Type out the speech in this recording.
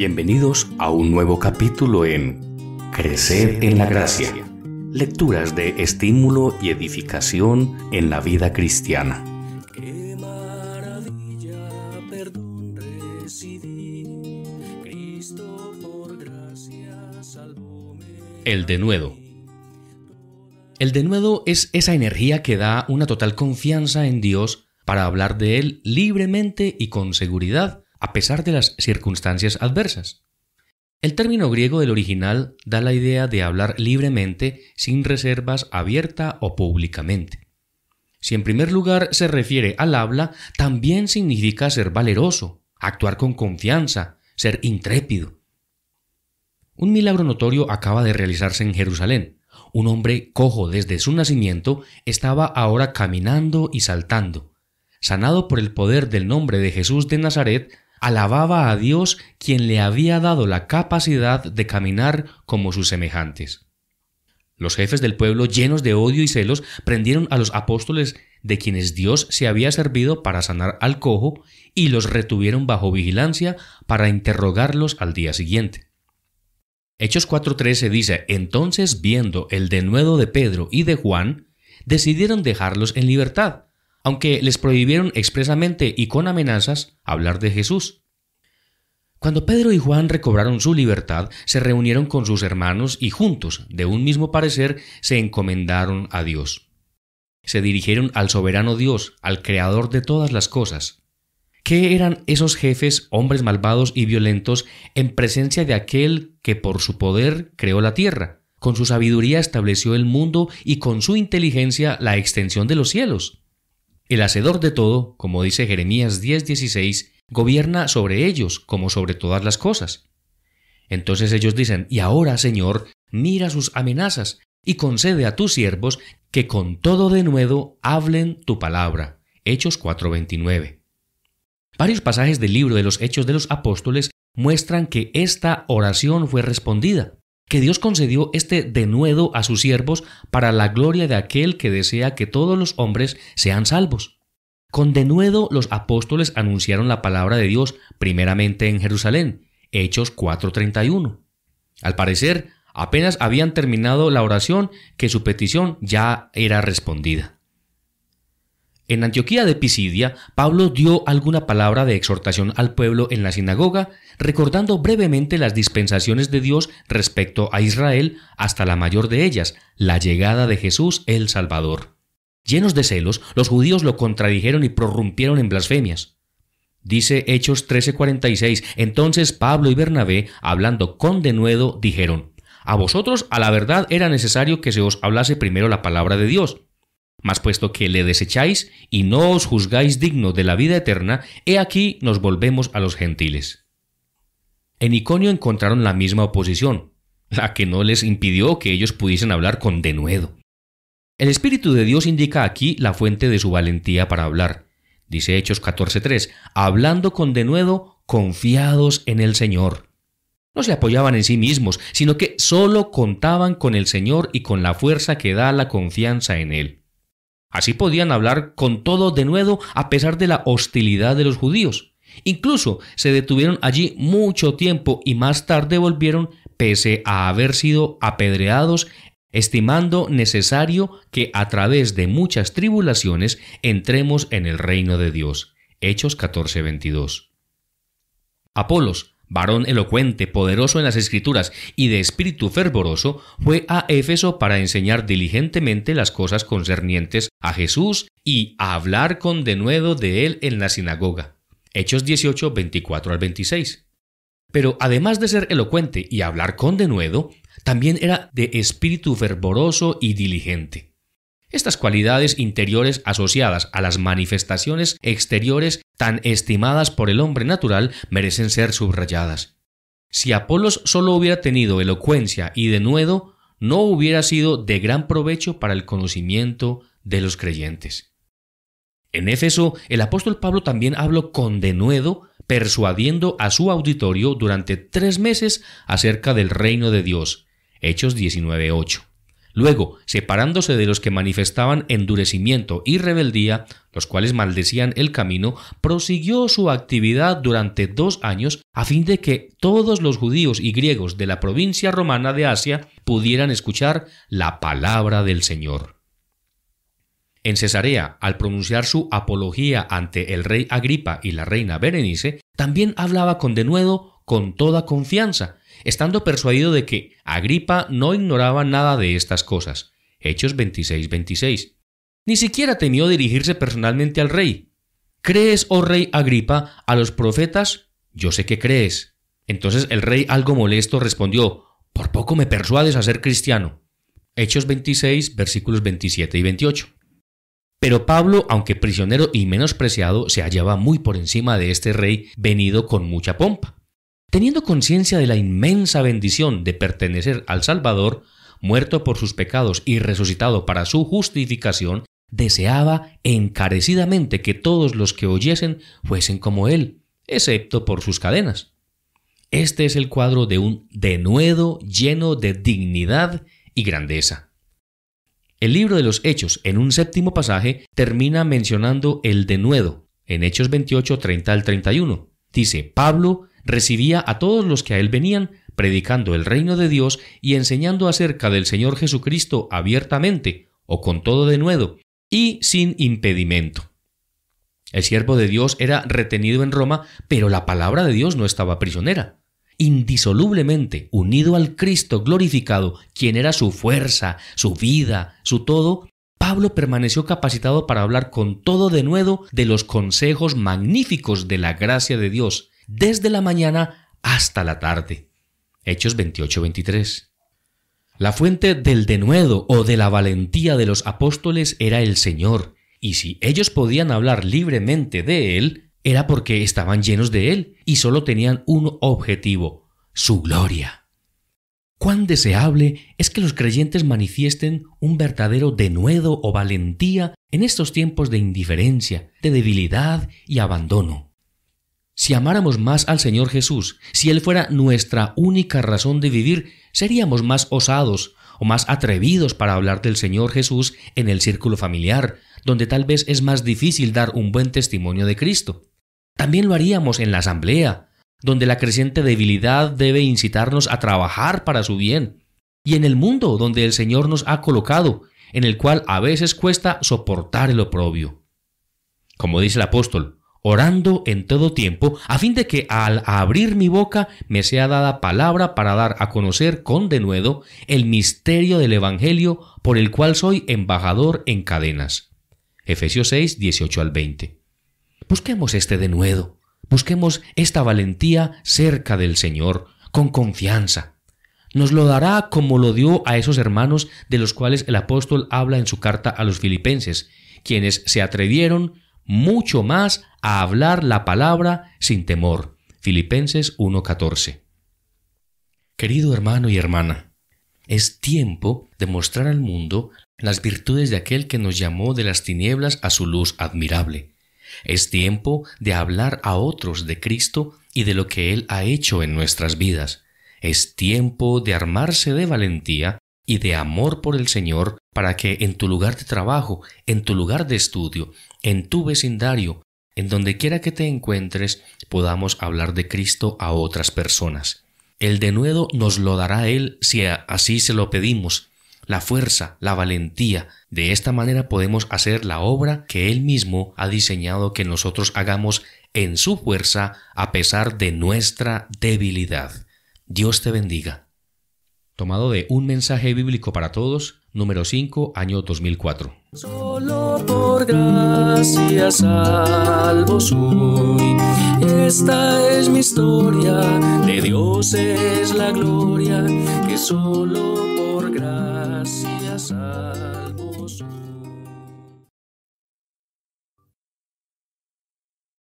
Bienvenidos a un nuevo capítulo en Crecer en la Gracia. Lecturas de estímulo y edificación en la vida cristiana. Qué maravilla, perdón recibí, Cristo por gracia salvóme. El denuedo. El denuedo es esa energía que da una total confianza en Dios para hablar de Él libremente y con seguridad, a pesar de las circunstancias adversas. El término griego del original da la idea de hablar libremente, sin reservas, abierta o públicamente. Si en primer lugar se refiere al habla, también significa ser valeroso, actuar con confianza, ser intrépido. Un milagro notorio acaba de realizarse en Jerusalén. Un hombre cojo desde su nacimiento estaba ahora caminando y saltando. Sanado por el poder del nombre de Jesús de Nazaret, alababa a Dios, quien le había dado la capacidad de caminar como sus semejantes. Los jefes del pueblo, llenos de odio y celos, prendieron a los apóstoles de quienes Dios se había servido para sanar al cojo y los retuvieron bajo vigilancia para interrogarlos al día siguiente. Hechos 4:13 dice: entonces, viendo el denuedo de Pedro y de Juan, decidieron dejarlos en libertad, aunque les prohibieron expresamente y con amenazas hablar de Jesús. Cuando Pedro y Juan recobraron su libertad, se reunieron con sus hermanos y juntos, de un mismo parecer, se encomendaron a Dios. Se dirigieron al soberano Dios, al Creador de todas las cosas. ¿Qué eran esos jefes, hombres malvados y violentos, en presencia de aquel que por su poder creó la tierra, con su sabiduría estableció el mundo y con su inteligencia la extensión de los cielos? El hacedor de todo, como dice Jeremías 10:16, gobierna sobre ellos como sobre todas las cosas. Entonces ellos dicen: y ahora, Señor, mira sus amenazas y concede a tus siervos que con todo denuedo hablen tu palabra. Hechos 4:29. Varios pasajes del libro de los Hechos de los Apóstoles muestran que esta oración fue respondida, que Dios concedió este denuedo a sus siervos para la gloria de aquel que desea que todos los hombres sean salvos. Con denuedo los apóstoles anunciaron la palabra de Dios primeramente en Jerusalén, Hechos 4:31. Al parecer, apenas habían terminado la oración que su petición ya era respondida. En Antioquía de Pisidia, Pablo dio alguna palabra de exhortación al pueblo en la sinagoga, recordando brevemente las dispensaciones de Dios respecto a Israel, hasta la mayor de ellas, la llegada de Jesús el Salvador. Llenos de celos, los judíos lo contradijeron y prorrumpieron en blasfemias. Dice Hechos 13:46, entonces Pablo y Bernabé, hablando con denuedo, dijeron: a vosotros a la verdad era necesario que se os hablase primero la palabra de Dios. Mas puesto que le desecháis y no os juzgáis digno de la vida eterna, he aquí nos volvemos a los gentiles. En Iconio encontraron la misma oposición, la que no les impidió que ellos pudiesen hablar con denuedo. El Espíritu de Dios indica aquí la fuente de su valentía para hablar. Dice Hechos 14:3, hablando con denuedo, confiados en el Señor. No se apoyaban en sí mismos, sino que solo contaban con el Señor y con la fuerza que da la confianza en Él. Así podían hablar con todo denuedo a pesar de la hostilidad de los judíos. Incluso se detuvieron allí mucho tiempo y más tarde volvieron, pese a haber sido apedreados, estimando necesario que a través de muchas tribulaciones entremos en el reino de Dios. Hechos 14:22. Apolos, varón elocuente, poderoso en las Escrituras y de espíritu fervoroso, fue a Éfeso para enseñar diligentemente las cosas concernientes a Jesús y a hablar con denuedo de él en la sinagoga. Hechos 18:24-26. Pero además de ser elocuente y hablar con denuedo, también era de espíritu fervoroso y diligente. Estas cualidades interiores asociadas a las manifestaciones exteriores tan estimadas por el hombre natural merecen ser subrayadas. Si Apolos solo hubiera tenido elocuencia y denuedo, no hubiera sido de gran provecho para el conocimiento de los creyentes. En Éfeso, el apóstol Pablo también habló con denuedo, persuadiendo a su auditorio durante 3 meses acerca del reino de Dios. Hechos 19:8. Luego, separándose de los que manifestaban endurecimiento y rebeldía, los cuales maldecían el camino, prosiguió su actividad durante 2 años a fin de que todos los judíos y griegos de la provincia romana de Asia pudieran escuchar la palabra del Señor. En Cesarea, al pronunciar su apología ante el rey Agripa y la reina Berenice, también hablaba con denuedo con toda confianza, estando persuadido de que Agripa no ignoraba nada de estas cosas. Hechos 26:26. Ni siquiera temió dirigirse personalmente al rey. ¿Crees, oh rey Agripa, a los profetas? Yo sé que crees. Entonces el rey, algo molesto, respondió: por poco me persuades a ser cristiano. Hechos 26, versículos 27 y 28. Pero Pablo, aunque prisionero y menospreciado, se hallaba muy por encima de este rey venido con mucha pompa. Teniendo conciencia de la inmensa bendición de pertenecer al Salvador, muerto por sus pecados y resucitado para su justificación, deseaba encarecidamente que todos los que oyesen fuesen como él, excepto por sus cadenas. Este es el cuadro de un denuedo lleno de dignidad y grandeza. El libro de los Hechos, en un 7º pasaje, termina mencionando el denuedo, en Hechos 28, 30 al 31. Dice: Pablo recibía a todos los que a él venían, predicando el reino de Dios y enseñando acerca del Señor Jesucristo abiertamente, o con todo denuedo, y sin impedimento. El siervo de Dios era retenido en Roma, pero la palabra de Dios no estaba prisionera. Indisolublemente unido al Cristo glorificado, quien era su fuerza, su vida, su todo, Pablo permaneció capacitado para hablar con todo denuedo de los consejos magníficos de la gracia de Dios, desde la mañana hasta la tarde. Hechos 28-23. La fuente del denuedo o de la valentía de los apóstoles era el Señor, y si ellos podían hablar libremente de Él, era porque estaban llenos de Él y solo tenían un objetivo: su gloria. Cuán deseable es que los creyentes manifiesten un verdadero denuedo o valentía en estos tiempos de indiferencia, de debilidad y abandono. Si amáramos más al Señor Jesús, si Él fuera nuestra única razón de vivir, seríamos más osados o más atrevidos para hablar del Señor Jesús en el círculo familiar, donde tal vez es más difícil dar un buen testimonio de Cristo. También lo haríamos en la asamblea, donde la creciente debilidad debe incitarnos a trabajar para su bien, y en el mundo donde el Señor nos ha colocado, en el cual a veces cuesta soportar el oprobio. Como dice el apóstol: orando en todo tiempo, a fin de que al abrir mi boca me sea dada palabra para dar a conocer con denuedo el misterio del Evangelio, por el cual soy embajador en cadenas. Efesios 6, 18 al 20. Busquemos este denuedo, busquemos esta valentía cerca del Señor, con confianza. Nos lo dará como lo dio a esos hermanos de los cuales el apóstol habla en su carta a los filipenses, quienes se atrevieron mucho más a hablar la palabra sin temor. Filipenses 1:14. Querido hermano y hermana, es tiempo de mostrar al mundo las virtudes de aquel que nos llamó de las tinieblas a su luz admirable. Es tiempo de hablar a otros de Cristo y de lo que Él ha hecho en nuestras vidas. Es tiempo de armarse de valentía y de amor por el Señor para que en tu lugar de trabajo, en tu lugar de estudio, en tu vecindario, en donde quiera que te encuentres, podamos hablar de Cristo a otras personas. El denuedo nos lo dará Él si así se lo pedimos. La fuerza, la valentía. De esta manera podemos hacer la obra que Él mismo ha diseñado que nosotros hagamos en su fuerza a pesar de nuestra debilidad. Dios te bendiga. Tomado de Un mensaje bíblico para todos, número 5, año 2004. Solo por gracia salvo soy. Esta es mi historia, de Dios es la gloria, que solo por